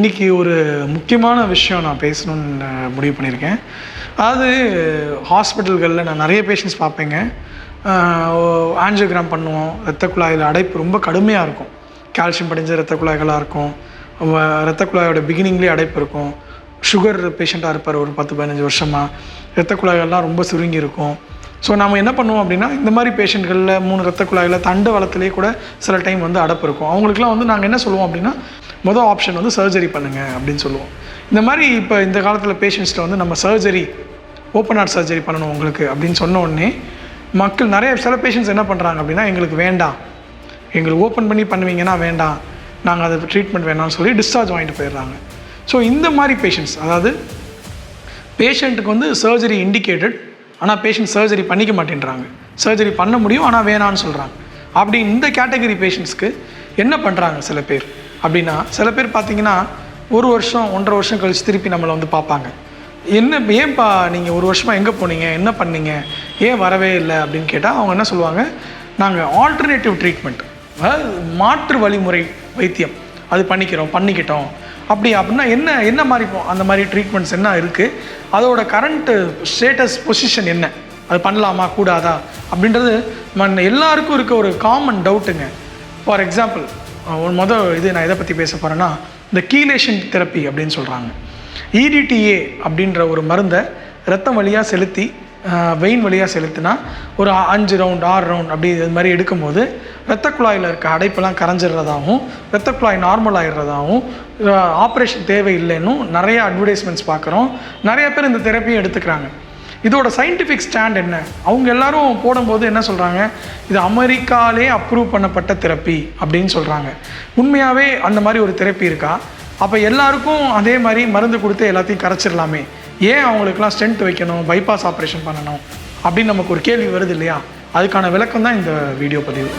இன்றைக்கி ஒரு முக்கியமான விஷயம் நான் பேசணுன்னு முடிவு பண்ணியிருக்கேன். அதாவது ஹாஸ்பிட்டல்களில் நான் நிறைய பேஷண்ட்ஸ் பார்ப்பேங்க. ஆஞ்சியோகிராம் பண்ணுவோம். இரத்த குழாயில் அடைப்பு ரொம்ப கடுமையாக இருக்கும். கால்சியம் படிஞ்ச இரத்த குழாய்களாக இருக்கும். இரத்த குழாயோட பிகினிங்லேயே அடைப்பு இருக்கும். சுகர் பேஷண்ட்டாக இருப்பார் ஒரு 10-15 வருஷமாக. இரத்த குழாய்கள்லாம் ரொம்ப சுருங்கி இருக்கும். ஸோ நம்ம என்ன பண்ணுவோம் அப்படின்னா, இந்த மாதிரி பேஷண்ட்களில் 3 இரத்த குழாயில் தண்டு வளத்திலே கூட சில டைம் வந்து அடைப்பு இருக்கும். அவங்களுக்குலாம் நாங்கள் என்ன சொல்லுவோம் அப்படின்னா, மொதல் ஆப்ஷன் சர்ஜரி பண்ணுங்கள் அப்படின்னு சொல்லுவோம். இந்த மாதிரி இப்போ இந்த காலத்தில் பேஷண்ட்ஸ்கிட்ட நம்ம சர்ஜரி, ஓப்பன் ஹார்ட் சர்ஜரி பண்ணணும் உங்களுக்கு அப்படின்னு சொன்ன உடனே மக்கள் சில பேஷண்ட்ஸ் என்ன பண்ணுறாங்க அப்படின்னா, எங்களுக்கு வேண்டாம், எங்களுக்கு ஓப்பன் பண்ணி பண்ணுவீங்கன்னா வேண்டாம், நாங்கள் அதை ட்ரீட்மெண்ட் வேணாம்னு சொல்லி டிஸ்சார்ஜ் வாங்கிட்டு போயிடுறாங்க. ஸோ இந்த மாதிரி பேஷண்ட்ஸ், அதாவது பேஷண்ட்டுக்கு சர்ஜரி இண்டிகேட்டட், ஆனால் பேஷண்ட் சர்ஜரி பண்ணிக்க மாட்டேன்றாங்க. சர்ஜரி பண்ண முடியும் ஆனால் வேணான்னு சொல்கிறாங்க. அப்படி இந்த கேட்டகரி பேஷண்ட்ஸ்க்கு என்ன பண்ணுறாங்க சில பேர் அப்படின்னா, சில பேர் பார்த்திங்கன்னா 1 வருஷம் 1.5 வருஷம் கழித்து திருப்பி நம்மளை பார்ப்பாங்க. ஏன்ப்பா நீங்கள் 1 வருஷமாக எங்கே போனீங்க, என்ன பண்ணீங்க, ஏன் வரவே இல்லை அப்படின்னு கேட்டால் அவங்க என்ன சொல்லுவாங்க, நாங்கள் ஆல்டர்னேட்டிவ் ட்ரீட்மெண்ட், அதாவது மாற்று வழிமுறை வைத்தியம் அது பண்ணிக்கிட்டோம் அப்படின்னா என்ன மாதிரி அந்த மாதிரி ட்ரீட்மெண்ட்ஸ் என்ன இருக்குது, அதோட கரண்ட்டு ஸ்டேட்டஸ் பொசிஷன் என்ன, அது பண்ணலாமா கூடாதா அப்படின்றது எல்லாருக்கும் இருக்க ஒரு காமன் டவுட்டுங்க. ஃபார் எக்ஸாம்பிள் நான் எதை பற்றி பேச போகிறேன்னா, இந்த கீலேஷன் தெரப்பி அப்படின்னு சொல்கிறாங்க. EDTA அப்படின்ற ஒரு மருந்தை ரத்தம் வழியாக செலுத்தி, வெயின் வழியாக செலுத்தினா ஒரு 5 ரவுண்ட் 6 ரவுண்ட் அப்படி இது மாதிரி எடுக்கும்போது இரத்த குழாயில் இருக்க அடைப்பெல்லாம் கரைஞ்சிடுறதாகவும், இரத்த குழாய் நார்மல் ஆகிடுறதாகவும், ஆப்ரேஷன் தேவையில்லைன்னும் நிறைய அட்வர்டைஸ்மெண்ட்ஸ் பார்க்குறோம். நிறைய பேர் இந்த தெரப்பியை எடுத்துக்கிறாங்க. இதோட சயின்டிஃபிக் ஸ்டாண்ட் என்ன, அவங்க எல்லாரும் போடும்போது என்ன சொல்கிறாங்க, இது அமெரிக்காலே அப்ரூவ் பண்ணப்பட்ட தெரப்பி அப்படின்னு சொல்கிறாங்க. உண்மையாகவே அந்த மாதிரி ஒரு தெரப்பி இருக்கா? அப்போ எல்லாருக்கும் அதே மாதிரி மருந்து கொடுத்து எல்லாத்தையும் கரைச்சிடலாமே, ஏன் அவங்களுக்குலாம் ஸ்டென்ட் வைக்கணும், பைபாஸ் ஆப்ரேஷன் பண்ணணும் அப்படின்னு நமக்கு ஒரு கேள்வி வருது இல்லையா? அதுக்கான விளக்கம் தான் இந்த வீடியோ பதிவு.